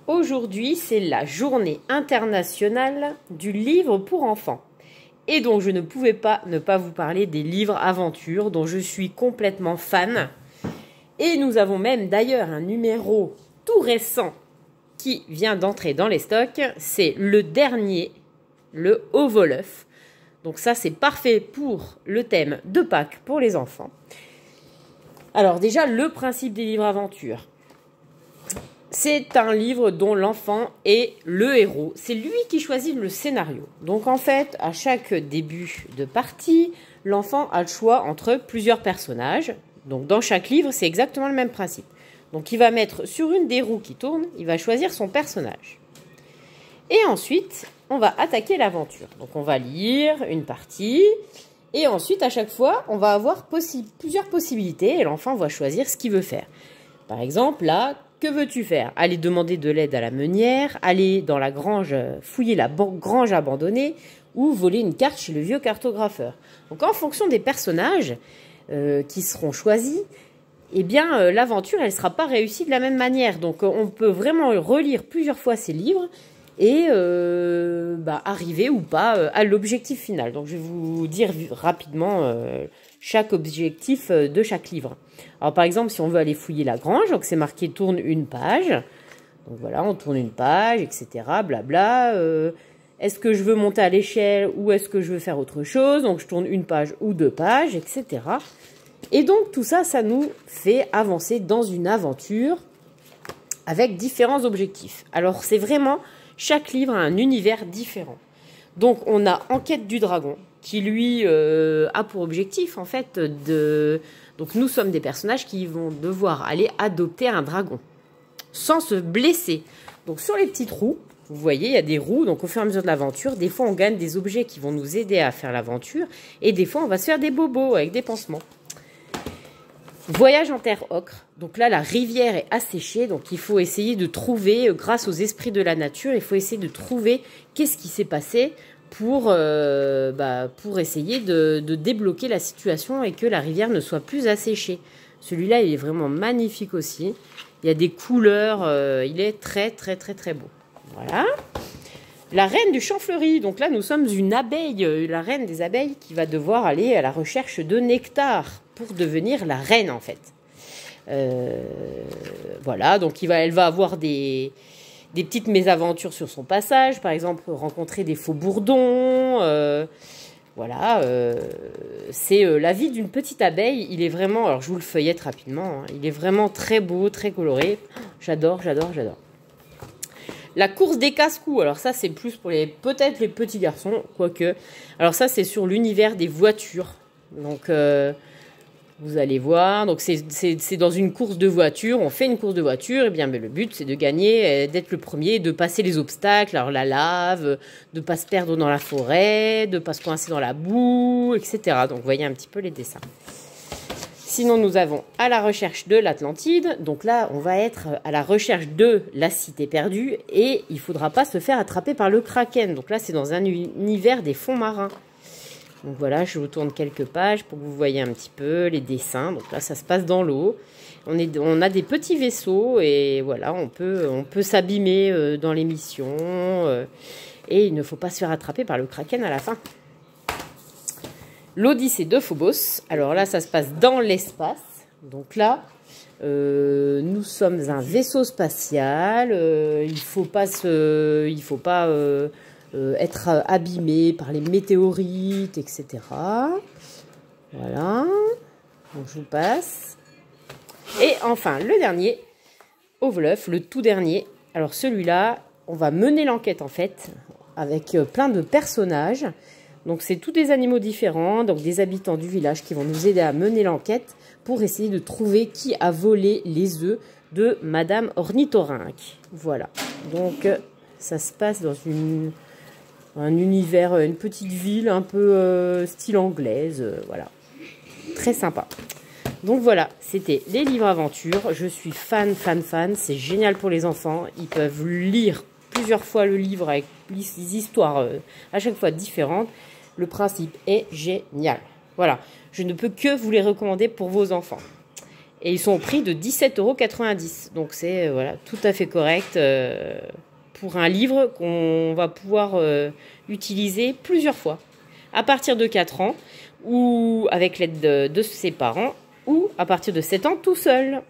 Aujourd'hui, c'est la journée internationale du livre pour enfants. Et donc, je ne pouvais pas ne pas vous parler des livres aventures dont je suis complètement fan. Et nous avons même d'ailleurs un numéro tout récent qui vient d'entrer dans les stocks. C'est le dernier, le Au Wolof. Donc ça, c'est parfait pour le thème de Pâques pour les enfants. Alors déjà, le principe des livres aventures. C'est un livre dont l'enfant est le héros. C'est lui qui choisit le scénario. Donc en fait, à chaque début de partie, l'enfant a le choix entre plusieurs personnages. Donc dans chaque livre, c'est exactement le même principe. Donc il va mettre sur une des roues qui tourne, il va choisir son personnage. Et ensuite, on va attaquer l'aventure. Donc on va lire une partie. Et ensuite, à chaque fois, on va avoir plusieurs possibilités. Et l'enfant va choisir ce qu'il veut faire. Par exemple, là, que veux-tu faire? Aller demander de l'aide à la meunière, aller dans la grange, fouiller la grange abandonnée ou voler une carte chez le vieux cartographeur. Donc en fonction des personnages qui seront choisis, eh bien l'aventure, elle ne sera pas réussie de la même manière. Donc on peut vraiment relire plusieurs fois ces livres et arriver ou pas à l'objectif final. Donc je vais vous dire rapidement chaque objectif de chaque livre. Alors par exemple, si on veut aller fouiller la grange, donc c'est marqué tourne une page. Donc voilà, on tourne une page, etc. Blabla. Est-ce que je veux monter à l'échelle ou est-ce que je veux faire autre chose? Donc je tourne une page ou deux pages, etc. Et donc tout ça, ça nous fait avancer dans une aventure avec différents objectifs. Alors c'est vraiment, chaque livre a un univers différent. Donc on a Enquête du dragon, qui lui a pour objectif en fait de... Donc nous sommes des personnages qui vont devoir aller adopter un dragon sans se blesser. Donc sur les petites roues, vous voyez, il y a des roues. Donc au fur et à mesure de l'aventure, des fois on gagne des objets qui vont nous aider à faire l'aventure. Et des fois on va se faire des bobos avec des pansements. Voyage en terre ocre. Donc là la rivière est asséchée. Donc il faut essayer de trouver, grâce aux esprits de la nature, il faut essayer de trouver qu'est-ce qui s'est passé pour essayer de débloquer la situation et que la rivière ne soit plus asséchée. Celui-là, il est vraiment magnifique aussi. Il y a des couleurs, il est très, très, très, très beau. Voilà. La reine du champ fleuri. Donc là, nous sommes une abeille, la reine des abeilles qui va devoir aller à la recherche de nectar pour devenir la reine, en fait. Voilà, donc elle va avoir des petites mésaventures sur son passage, par exemple rencontrer des faux bourdons, c'est la vie d'une petite abeille. Il est vraiment, alors je vous le feuillette rapidement, hein, il est vraiment très beau, très coloré, j'adore, j'adore, j'adore. La course des casse-cous, alors ça c'est plus pour peut-être les petits garçons, quoique, alors ça c'est sur l'univers des voitures, donc... vous allez voir, donc c'est dans une course de voiture, on fait une course de voiture, et bien le but c'est de gagner, d'être le premier, de passer les obstacles, alors la lave, de ne pas se perdre dans la forêt, de ne pas se coincer dans la boue, etc. Donc vous voyez un petit peu les dessins. Sinon nous avons à la recherche de l'Atlantide, donc là on va être à la recherche de la cité perdue, et il ne faudra pas se faire attraper par le Kraken, donc là c'est dans un univers des fonds marins. Donc voilà, je vous tourne quelques pages pour que vous voyez un petit peu les dessins. Donc là, ça se passe dans l'eau. On a des petits vaisseaux et voilà, on peut s'abîmer dans les missions. Et il ne faut pas se faire attraper par le Kraken à la fin. L'Odyssée de Phobos. Alors là, ça se passe dans l'espace. Donc là, nous sommes un vaisseau spatial. Il faut pas être abîmé par les météorites, etc. Voilà. Donc je vous passe. Et enfin, le dernier, Au Wolof, le tout dernier. Alors celui-là, on va mener l'enquête en fait, avec plein de personnages. Donc c'est tous des animaux différents, donc des habitants du village qui vont nous aider à mener l'enquête pour essayer de trouver qui a volé les œufs de Madame Ornithorynque. Voilà. Donc ça se passe dans un univers, une petite ville un peu style anglaise, voilà. Très sympa. Donc voilà, c'était les livres aventures. Je suis fan. C'est génial pour les enfants. Ils peuvent lire plusieurs fois le livre avec des histoires à chaque fois différentes. Le principe est génial. Voilà, je ne peux que vous les recommander pour vos enfants. Et ils sont au prix de 17,90 €. Donc c'est voilà, tout à fait correct pour un livre qu'on va pouvoir utiliser plusieurs fois. À partir de 4 ans, ou avec l'aide de ses parents, ou à partir de 7 ans tout seul.